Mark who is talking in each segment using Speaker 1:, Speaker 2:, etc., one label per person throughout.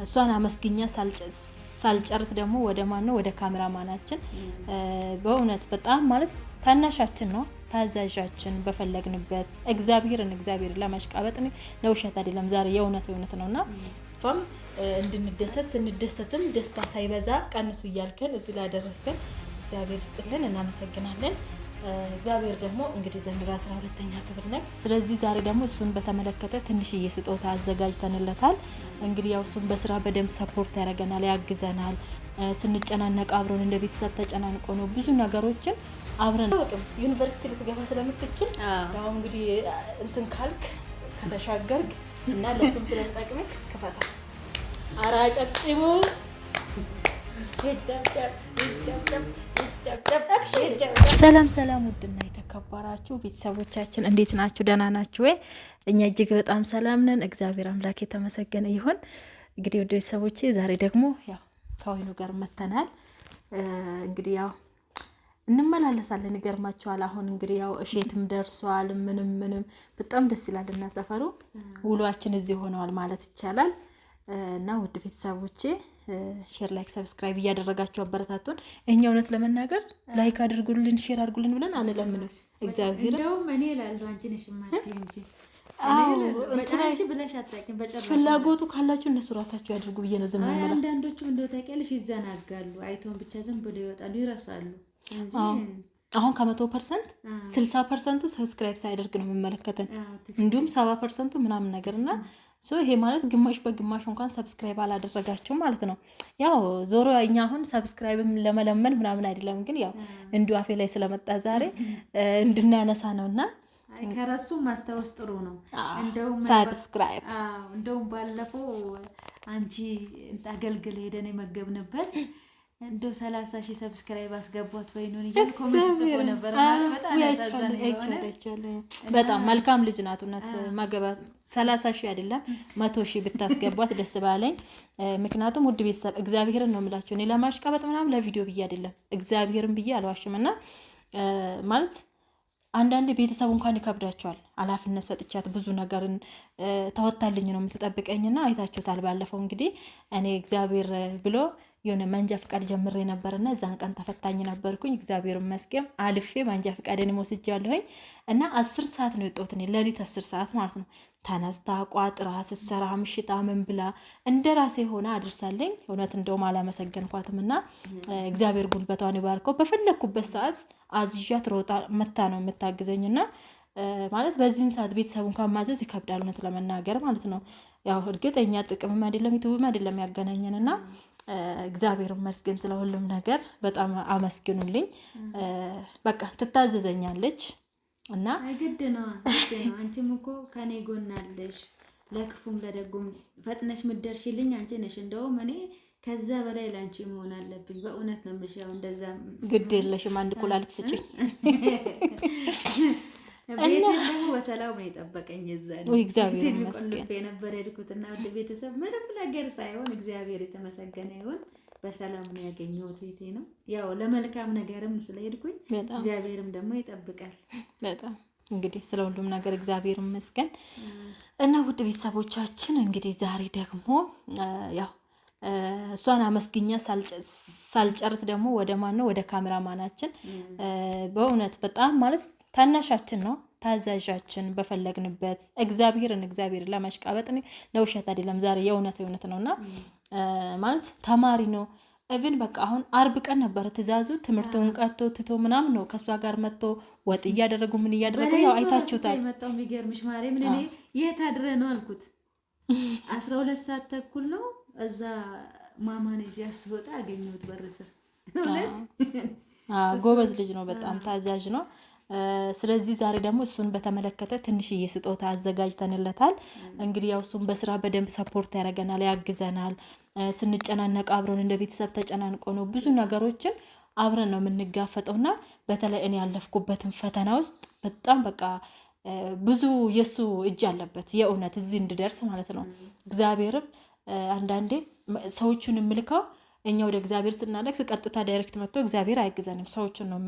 Speaker 1: እሷን አመስግኛ ሳልጨርስ ደግሞ ወደ ማን ነው ወደ ካሜራማናችን በእውነት በጣም ማለት ታናሻችን ነው ታዛዣችን በፈለግንበት እግዚአብሔር ለማሽቃበጥ ለውሸት አይደለም ዛሬ የእውነት ነውና እንድንደሰት ስንደሰትም ደስታ ሳይበዛ ቀንሱ እያልከን እዚህ ላይ ደረስከን እግዚአብሔር ይስጥልን እናመሰግናለን። እግዚአብሔር ደግሞ እንግዲህ ዘንድሮ 12ኛ ክፍል ነው። ስለዚህ ዛሬ ደግሞ እሱን በተመለከተ ትንሽዬ ስጦታ አዘጋጅተንለታል። እንግዲህ ያው እሱን በስራ በደንብ ሰፖርት ያደርገናል ያግዘናል። ስንጨናነቅ አብሮን እንደ ቤተሰብ ተጨናንቆ ነው ብዙ ነገሮችን አብረን ዩኒቨርሲቲ ልትገባ ስለምትችል ያው እንግዲህ እንትን ካልክ ከተሻገርክ እና ለሱም ስለምጠቅምክ ክፈታ አራጨጭቡ ሰላም ውድና የተከበራችሁ ቤተሰቦቻችን እንዴት ናችሁ? ደህና ናችሁ ወይ? እኛ እጅግ በጣም ሰላም ነን። እግዚአብሔር አምላክ የተመሰገነ ይሁን። እንግዲህ ወደ ቤተሰቦቼ ዛሬ ደግሞ ያው ከወይኑ ጋር መተናል። እንግዲህ ያው እንመላለሳለን ይገርማችኋል። አሁን እንግዲህ ያው እሸትም ደርሷል። ምንም በጣም ደስ ይላል እና ሰፈሩ ውሏችን እዚህ ሆነዋል ማለት ይቻላል። እና ውድ ቤተሰቦቼ ሼር ላይክ ሰብስክራይብ እያደረጋችሁ አበረታቱን። እኛ እውነት ለመናገር ላይክ አድርጉልን ሼር አድርጉልን ብለን አንለምንም። እግዚአብሔር
Speaker 2: እንደውም እኔ እላለሁ አንቺ ነሽ ማለት እንጂ በጫንቺ ብለሽ አታውቂም። በጨረሻ
Speaker 1: ፍላጎቱ ካላችሁ እነሱ ራሳቸው ያድርጉ ብዬ ነው ዝም ብለን።
Speaker 2: አንዳንዶቹ እንደው ታውቂያለሽ ይዘናጋሉ። አይቶን ብቻ ዝም ብለው ይወጣሉ ይረሳሉ እንጂ
Speaker 1: አሁን ከ100% 60% ሰብስክራይብ ሳይደርግ ነው የሚመለከተን። እንዲሁም 70% ምናምን ነገርና ይሄ ማለት ግማሽ በግማሽ እንኳን ሰብስክራይብ አላደረጋችሁ ማለት ነው። ያው ዞሮ እኛ አሁን ሰብስክራይብም ለመለመን ምናምን አይደለም፣ ግን ያው እንዲሁ አፌ ላይ ስለመጣ ዛሬ እንድናነሳ ነውና
Speaker 2: ከረሱ ማስታወስ ጥሩ ነው። እንደውም
Speaker 1: ሰብስክራይብ
Speaker 2: እንደውም ባለፈው አንቺ አገልግል ሄደን የመገብንበት እንደው 30,000 ሰብስክራይብ አስገቧት ወይኑን ይሄን ኮሜንት ጽፎ ነበር ማለት በጣም ያሳዘነኝ።
Speaker 1: በጣም መልካም ልጅ ናት እውነት ማገባት 30,000 አይደለም 100,000 ብታስገቧት ደስ ባለኝ። ምክንያቱም ውድ ቤተሰብ እግዚአብሔርን ነው የምላችሁ እኔ ለማሽቃበጥ ምናምን ለቪዲዮ ብዬ አይደለም እግዚአብሔርን ብዬ አልዋሽምና ማለት አንዳንድ ቤተሰብ እንኳን ይከብዳቸዋል። ኃላፊነት ሰጥቻት ብዙ ነገርን ተወጣልኝ ነው የምትጠብቀኝና አይታችሁታል። ባለፈው እንግዲህ እኔ እግዚአብሔር ብሎ የሆነ መንጃ ፍቃድ ጀምሬ ነበርና እዛን ቀን ተፈታኝ ነበርኩኝ። እግዚአብሔር ይመስገን አልፌ መንጃ ፍቃድን ወስጃለሁኝ እና 10 ሰዓት ነው የወጣሁት እኔ ለሊት 10 ሰዓት ማለት ነው። ተነስታ ቋጥራ ስትሰራ ምሽታ ምን ብላ እንደራሴ ሆና አድርሳለኝ። እውነት እንደውም አላመሰገንኳትምና እግዚአብሔር ጉልበቷን ይባርከው። በፈለኩበት ሰዓት አዝዣት ሮጣ መታ ነው የምታግዘኝና ማለት በዚህን ሰዓት ቤተሰብ እንኳን ማዘዝ ይከብዳል እውነት ለመናገር ማለት ነው። ያው እርግጠኛ ጥቅምም አይደለም ዩቲዩብም አይደለም ያገናኘንና እግዚአብሔር ይመስገን ስለ ሁሉም ነገር በጣም አመስግኑልኝ። በቃ ትታዘዘኛለች እና
Speaker 2: ግድ ነው አንቺም እኮ ከኔ ጎን አለሽ ለክፉም ለደጉም ፈጥነሽ ምትደርሽልኝ አንቺ ነሽ። እንደውም እኔ ከዛ በላይ ላንቺ መሆን አለብኝ በእውነት ነው የምልሽ። ያው እንደዛ
Speaker 1: ግድ የለሽም አንድ ኩላሊት ስጪኝ።
Speaker 2: ቤቴ ደግሞ በሰላም ነው የጠበቀኝ። እዛኔ
Speaker 1: እግዚአብሔር ይመስገን
Speaker 2: ነበር የሄድኩትና ወደ ቤተሰብ ምንም ነገር ሳይሆን እግዚአብሔር የተመሰገነ ይሁን በሰላም ነው ያገኘሁት። ቤቴ ነው ያው ለመልካም ነገርም ስለሄድኩኝ እግዚአብሔርም ደግሞ ይጠብቃል።
Speaker 1: በጣም እንግዲህ ስለ ሁሉም ነገር እግዚአብሔር ይመስገን እና ውድ ቤተሰቦቻችን እንግዲህ ዛሬ ደግሞ ያው እሷን አመስግኛ ሳልጨርስ ደግሞ ወደ ማን ነው ወደ ካሜራማናችን በእውነት በጣም ማለት ታናሻችን ነው ታዛዣችን በፈለግንበት እግዚአብሔር ለማሽቃበጥ ለውሸት አይደለም ዛሬ የእውነት ነውና ማለት ተማሪ ነው። ኢቭን በቃ አሁን አርብ ቀን ነበር ትእዛዙ ትምህርቱን ቀጥቶ ትቶ ምናምን ነው ከሷ ጋር መጥቶ ወጥ እያደረጉ ምን እያደረጉ ያው አይታችሁታል።
Speaker 2: የመጣው የሚገርምሽ ማርያም እኔ የት አድረ ነው አልኩት 12 ሰዓት ተኩል ነው እዛ ማማን ያስወጣ አገኘሁት በር ስር እውነት
Speaker 1: ጎበዝ ልጅ ነው በጣም ታዛዥ ነው። ስለዚህ ዛሬ ደግሞ እሱን በተመለከተ ትንሽዬ ስጦታ አዘጋጅተንለታል። እንግዲህ ያው እሱን በስራ በደንብ ሰፖርት ያደርገናል ያግዘናል። ስንጨናነቅ አብሮን እንደ ቤተሰብ ተጨናንቆ ነው ብዙ ነገሮችን አብረን ነው የምንጋፈጠውና በተለይ እኔ ያለፍኩበትን ፈተና ውስጥ በጣም በቃ ብዙ የሱ እጅ አለበት የእውነት እዚህ እንድደርስ ማለት ነው። እግዚአብሔርም አንዳንዴ ሰዎችን ምልካው እኛ ወደ እግዚአብሔር ስናለቅስ ቀጥታ ዳይሬክት መጥቶ እግዚአብሔር አይግዘንም ሰዎችን ነው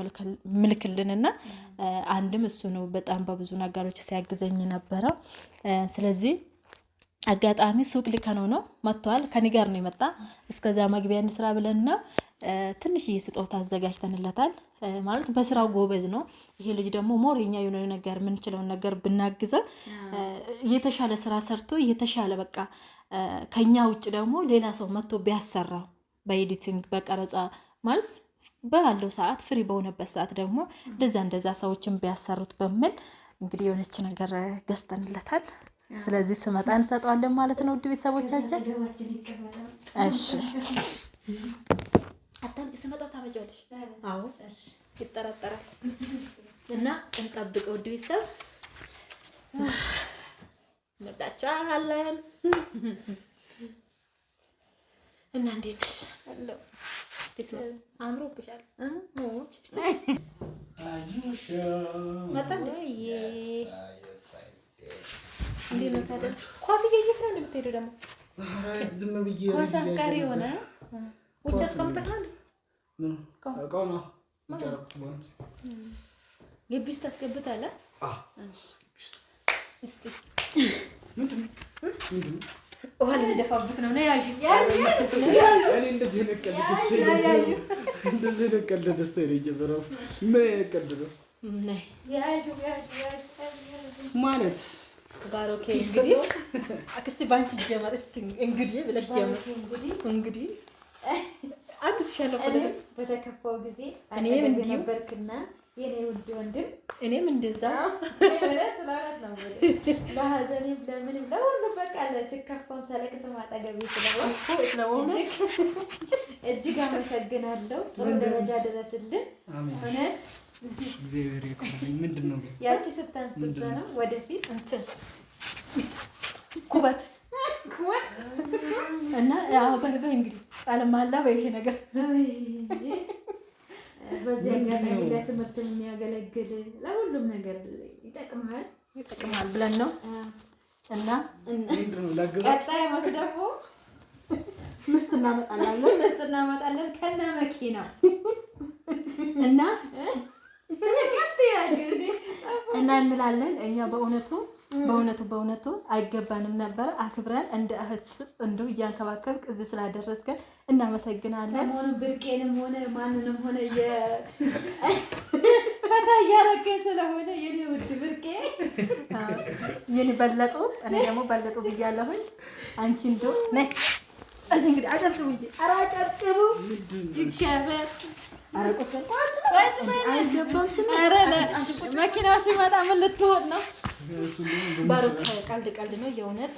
Speaker 1: ምልክልንና አንድም እሱ ነው በጣም በብዙ ነገሮች ሲያግዘኝ ነበረ። ስለዚህ አጋጣሚ ሱቅ ልከነው ነው መጥቷል። ከኔ ጋር ነው የመጣ። እስከዛ መግቢያ እንስራ ብለንና ትንሽዬ ስጦታ አዘጋጅተንለታል። ማለት በስራው ጎበዝ ነው ይሄ ልጅ። ደግሞ ሞረኛ የሆነ ነገር የምንችለውን ነገር ብናግዘው የተሻለ ስራ ሰርቶ የተሻለ በቃ ከኛ ውጭ ደግሞ ሌላ ሰው መጥቶ ቢያሰራው በኤዲቲንግ በቀረጻ ማለት ባለው ሰዓት ፍሪ በሆነበት ሰዓት ደግሞ እንደዛ ሰዎችን ቢያሰሩት በሚል እንግዲህ የሆነች ነገር ገዝተንለታል። ስለዚህ ስመጣ እንሰጠዋለን ማለት ነው። ውድ ቤተሰቦቻችን እሺ አታምጪ ስመጣ ታመጫለሽ። አዎ እሺ ይጠራጠራል እና እንጠብቀው። ውድ ቤተሰብ እንወዳችኋለን እና እንዴት ነሽ? አሎ ቤተሰብ አምሮብሻል። መጣ እንዴ ነው ታዲያ? ኳስ እየየት ነው እንደምትሄደው ደግሞ?
Speaker 3: ዝም ብዬ
Speaker 2: ኳስ አፍቃሪ ሆነ
Speaker 1: ውጭ አስቀምጠካል?
Speaker 3: እቃው ነው ማለት
Speaker 2: ግቢ ውስጥ አስገብታለህ?
Speaker 1: እስቲ
Speaker 3: ምንድን
Speaker 1: ውሃ ልንደፋብክ ነው ነው ያዩ
Speaker 3: እኔ እንደዚህ ነቀል ደስ ይለኛል። እንደዚህ ነቀል ደስ ይለኛል። ምን ያቀል ነው ማለት
Speaker 1: ባሮኬ እንግዲህ አክስቲ ባንቺ ጀመር እስቲ እንግዲህ ብለሽ ጀመር እንግዲህ አክስሻለሁ
Speaker 2: በተከፋው ጊዜ
Speaker 1: እኔም እንዲሁ
Speaker 2: ነበርክና የኔ ውድ ወንድም
Speaker 1: እኔም እንደዛ
Speaker 2: ማለት ስለሆነ ነው ለሐዘኔም ለምንም ለሁሉም በቃ ለስከፋም ሰለክስም አጠገቤ ስለሆነ እጅግ አመሰግናለሁ። ጥሩ ደረጃ ድረስልን። እውነት
Speaker 3: እግዚአብሔር ይመስገን። ምንድነው
Speaker 2: ያቺ ስታንስብ ነው ወደፊት
Speaker 1: እንትን ኩበት እና ያው በርበ እንግዲህ ቃልማላ በይሄ ነገር
Speaker 2: በዚህ አጋጣሚ ለትምህርት የሚያገለግል ለሁሉም ነገር ይጠቅማል
Speaker 1: ብለን ነው እና
Speaker 2: ቀጣይ ማስደፎ
Speaker 1: ምስት እናመጣለን
Speaker 2: ከነ መኪናው
Speaker 1: እና እንላለን እኛ በእውነቱ አይገባንም ነበር። አክብረን እንደ እህት እንደው እያንከባከብክ እዚህ ስላደረስከን እናመሰግናለን።
Speaker 2: ሰሞኑን ብርቄንም ሆነ ማንንም ሆነ ፈታ እያረገ ስለሆነ የኔ ውድ ብርቄ
Speaker 1: የኔ በለጡ እኔ ደግሞ በለጡ ብያለሁኝ። አንቺ እንደው ነይ እንግዲህ አጨብጭቡ እንጂ ኧረ አጨብጭቡ ይከበር።
Speaker 2: መኪናው ሲመጣ ምን ልትሆን ነው?
Speaker 1: ባሮክ ቀልድ ነው። የእውነት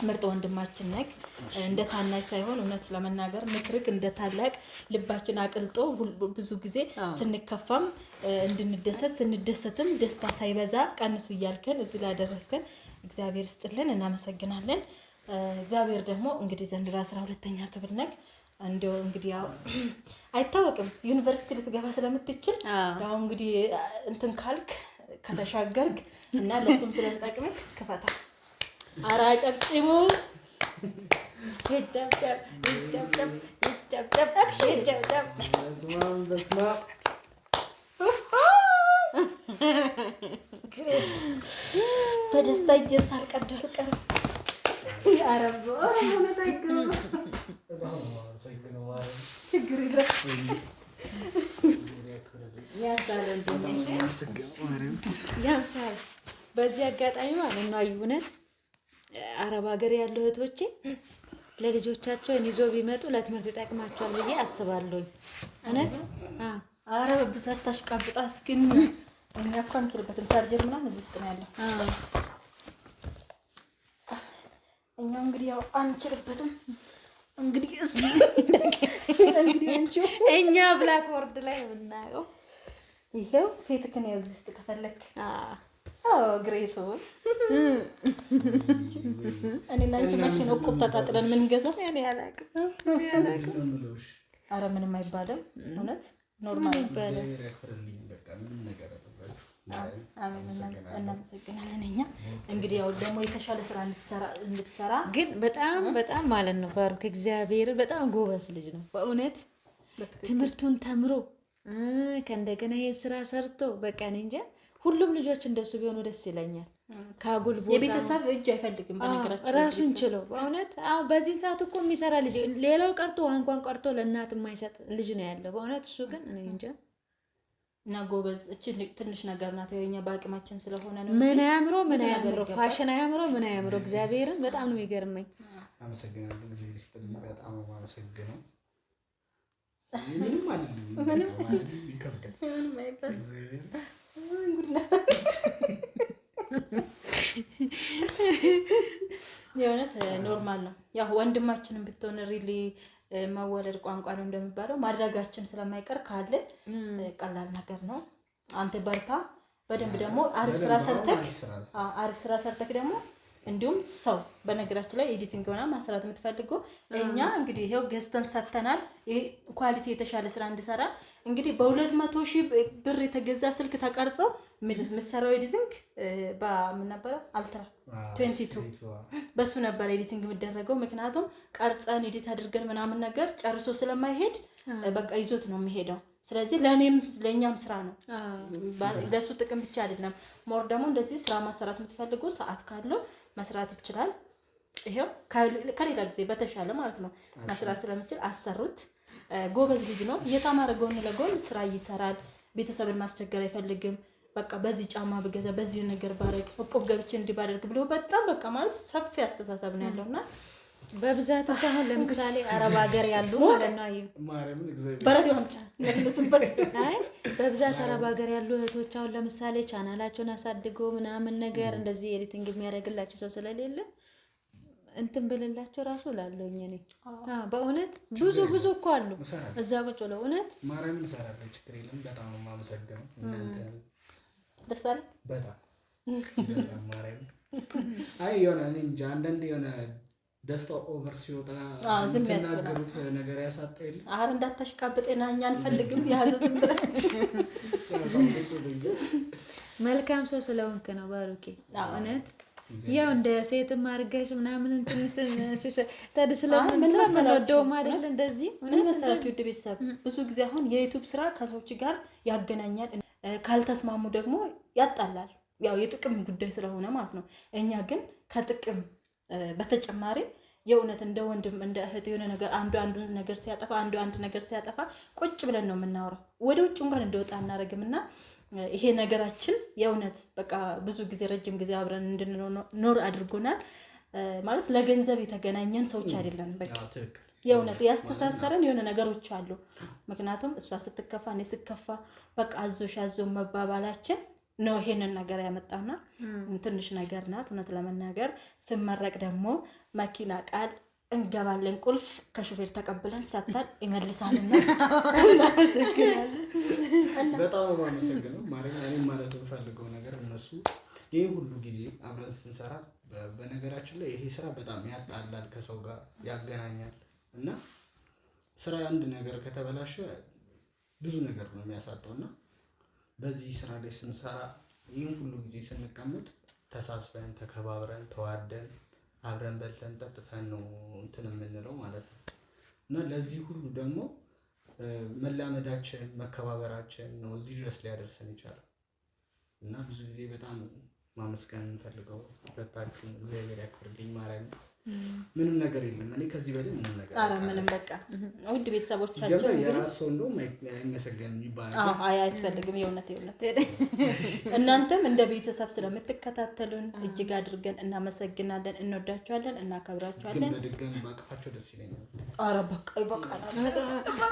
Speaker 1: ምርጥ ወንድማችን ነክ እንደ ታናሽ ሳይሆን እውነት ለመናገር ምክርክ እንደ ታላቅ ልባችን አቅልጦ ብዙ ጊዜ ስንከፋም እንድንደሰት ስንደሰትም ደስታ ሳይበዛ ቀንሱ እያልከን እዚህ ላደረስከን እግዚአብሔር ይስጥልን፣ እናመሰግናለን። እግዚአብሔር ደግሞ እንግዲህ ዘንድሮ 12ኛ ክፍል ነክ እንደው እንግዲህ ያው አይታወቅም ዩኒቨርሲቲ ልትገባ ስለምትችል ያው እንግዲህ እንትን ካልክ ከተሻገርክ እና ለሱም ስለምጠቅምክ ክፈታ። ኧረ አጨብጭቡ በደስታ እጄን ሳልቀድ አልቀርም። ያረቦ ችግር የለም
Speaker 2: ያንሳል። በዚህ አጋጣሚ ማለት ነው እውነት አረብ ሀገር ያሉ እህቶቼ ለልጆቻቸውን ይዞ ቢመጡ ለትምህርት ይጠቅማቸዋል ብዬ አስባለሁ። እውነት
Speaker 1: ኧረ በብዛት ታሽቃብጣ እስኪን እኛ እኮ አንችልበትም። ቻርጀር ምናምን እዚህ ውስጥ ነው ያለው። እኛ እንግዲህ ያው አንችልበትም። እንግዲህ
Speaker 2: እኛ ብላክ ቦርድ ላይ የምናየው
Speaker 1: ይሄው ፌትክን ያዝ ውስጥ ከፈለክ ግሬስ እኔና አንቺ መቼ ነው እኮ ተጣጥለን ምን ገዛው?
Speaker 2: እኔ አላውቅም።
Speaker 1: ኧረ ምንም አይባልም። እውነት ኖርማል ይባላል። እናመሰግናለን። እኛ እንግዲህ ያው ደግሞ የተሻለ ስራ እንድትሰራ
Speaker 2: ግን በጣም ማለት ነው ባሩክ እግዚአብሔር በጣም ጎበዝ ልጅ ነው በእውነት ትምህርቱን ተምሮ ከእንደገና ይሄን ስራ ሰርቶ በቃ እኔ እንጃ ሁሉም ልጆች እንደሱ ቢሆኑ ደስ ይለኛል። ካጉል ቦታ
Speaker 1: የቤተሰብ እጅ አይፈልግም በነገራችን
Speaker 2: ራሱን ችለው በእውነት አሁን በዚህ ሰዓት እኮ የሚሰራ ልጅ ሌላው ቀርቶ እንኳን ቀርቶ ለእናት የማይሰጥ ልጅ ነው ያለው በእውነት እሱ ግን እኔ እንጃ
Speaker 1: እና ጎበዝ እቺ ትንሽ ነገር ናት የኛ በአቅማችን ስለሆነ ነው
Speaker 2: ምን አያምሮ ፋሽን አያምሮ ምን አያምሮ እግዚአብሔርን በጣም ነው የሚገርመኝ
Speaker 3: አመሰግናለሁ ጊዜ ይስጥልኝ በጣም አመሰግናለሁ ምንም አይደለም ይከብዳል ምንም አይባል
Speaker 1: የእውነት ኖርማል ነው ያው ወንድማችንን ብትሆን ሪሊ መወለድ ቋንቋ ነው እንደሚባለው ማድረጋችን ስለማይቀር ካለ ቀላል ነገር ነው አንተ በርታ በደንብ ደግሞ አሪፍ ስራ ሰርተክ ደግሞ እንዲሁም ሰው በነገራችን ላይ ኤዲቲንግ ሆና ማስራት የምትፈልገው እኛ እንግዲህ ይሄው ገዝተን ሰጥተናል ይሄ ኳሊቲ የተሻለ ስራ እንዲሰራ እንግዲህ በ200,000 ብር የተገዛ ስልክ ተቀርጾ ምሰራው ኤዲቲንግ በምን ነበር አልትራ 22 በሱ ነበር ኤዲቲንግ የሚደረገው ምክንያቱም ቀርጸን ኤዲት አድርገን ምናምን ነገር ጨርሶ ስለማይሄድ በቃ ይዞት ነው የሚሄደው ስለዚህ ለኛም ስራ ነው ለሱ ጥቅም ብቻ አይደለም ሞር ደግሞ እንደዚህ ስራ ማሰራት የምትፈልጉ ሰዓት ካለው መስራት ይችላል ይሄው ከሌላ ጊዜ በተሻለ ማለት ነው መስራት ስለምችል አሰሩት ጎበዝ ልጅ ነው እየተማረ ጎን ለጎን ስራ ይሰራል ቤተሰብን ማስቸገር አይፈልግም በቃ በዚህ ጫማ በገዛ በዚህ ነገር ባረግ እቁብ ገብቼ እንዲባደርግ ብሎ በጣም በቃ ማለት ሰፊ አስተሳሰብ ነው ያለውና
Speaker 2: በብዛት አሁን ለምሳሌ አረብ ሀገር ያሉ ማለት ነው
Speaker 3: ማርያምን እግዚአብሔር
Speaker 1: በረዶ አምጫ እንደምንስበት
Speaker 2: አይ በብዛት አረብ ሀገር ያሉ እህቶች አሁን ለምሳሌ ቻናላቸውን አሳድገው ምናምን ነገር እንደዚህ ኤዲቲንግ የሚያደርግላቸው ሰው ስለሌለ እንትን ብልላቸው ራሱ ላለውኝ እኔ በእውነት ብዙ እኮ አሉ እዛ ቁጭ ብለው እውነት
Speaker 3: ማርያምን ሰራለች ችግር የለም በጣም ነው የማመሰግነው እናንተ
Speaker 1: ደስ አለ
Speaker 3: በጣም ማርያምን አይ የሆነ እንጃ አንዳንዴ የሆነ ደስታው ኦቨር ሲወጣ ተናገሩት ነገር ያሳጣል
Speaker 1: አሁን እንዳታሽቃብጤና እኛ አንፈልግም ያዘ ዝም ብለ
Speaker 2: መልካም ሰው ስለሆንክ ነው ባሩኬ እውነት ያው እንደ ሴትም አርጋሽ ምናምን እንትን ተደስለምን ስለምንወደው ማለት እንደዚህ
Speaker 1: ምን መሰራችሁ ውድ ቤተሰብ ብዙ ጊዜ አሁን የዩቲዩብ ስራ ከሰዎች ጋር ያገናኛል ካልተስማሙ ደግሞ ያጣላል ያው የጥቅም ጉዳይ ስለሆነ ማለት ነው እኛ ግን ከጥቅም በተጨማሪ የእውነት እንደ ወንድም እንደ እህት የሆነ ነገር አንዱ ነገር ሲያጠፋ አንዱ ነገር ሲያጠፋ ቁጭ ብለን ነው የምናወራው ወደ ውጭ እንኳን እንደወጣ እናረግምና ይሄ ነገራችን የእውነት በቃ ብዙ ጊዜ ረጅም ጊዜ አብረን እንድንኖር አድርጎናል ማለት ለገንዘብ የተገናኘን ሰዎች አይደለም በቃ የእውነት ያስተሳሰረን የሆነ ነገሮች አሉ ምክንያቱም እሷ ስትከፋ እኔ ስከፋ በቃ አዞ መባባላችን ነው ይሄንን ነገር ያመጣና ትንሽ ነገር ናት እውነት ለመናገር ስመረቅ ደግሞ መኪና ቃል እንገባለን ቁልፍ ከሹፌር ተቀብለን ሰጥተን ይመልሳልና
Speaker 3: በጣም አመሰግናለሁ ማርያም ማለት ፈልገው ነገር እነሱ ይሄ ሁሉ ጊዜ አብረን ስንሰራ በነገራችን ላይ ይሄ ስራ በጣም ያጣላል ከሰው ጋር ያገናኛል እና ስራ አንድ ነገር ከተበላሸ ብዙ ነገር ነው የሚያሳጣውና በዚህ ስራ ላይ ስንሰራ ይሄን ሁሉ ጊዜ ስንቀመጥ ተሳስበን ተከባብረን ተዋደን አብረን በልተን ጠጥተን ነው እንትን የምንለው ማለት ነው እና ለዚህ ሁሉ ደግሞ መላመዳችን መከባበራችን ነው እዚህ ድረስ ሊያደርሰን ይችላል እና ብዙ ጊዜ በጣም ማመስገን እንፈልገው ሁለታችሁ እግዚአብሔር ያክብርልኝ ማርያም ምንም ነገር የለም እኔ ከዚህ በላይ ምንም ነገር
Speaker 1: ምንም በቃ ውድ ቤተሰቦቻችን
Speaker 3: የራስ ሰው እንደውም አይመሰገንም ይባላል
Speaker 1: አይ አያስፈልግም የእውነት እናንተም እንደ ቤተሰብ ስለምትከታተሉን እጅግ አድርገን እናመሰግናለን እንወዳችኋለን እናከብራችኋለን
Speaker 3: ግን በድጋሚ ባቀፋቸው ደስ ይለኛል
Speaker 1: ኧረ በቃ ይበቃል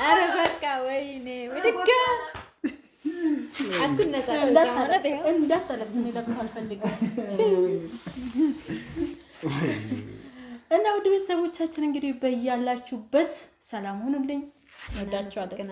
Speaker 2: ኧረ በቃ ወይኔ ወድጋ አትነሳ
Speaker 1: እንዳትለብስ እኔ ለብስ አልፈልግም እና ውድ ቤተሰቦቻችን እንግዲህ በያላችሁበት ሰላም ሁኑልኝ እንወዳችኋለን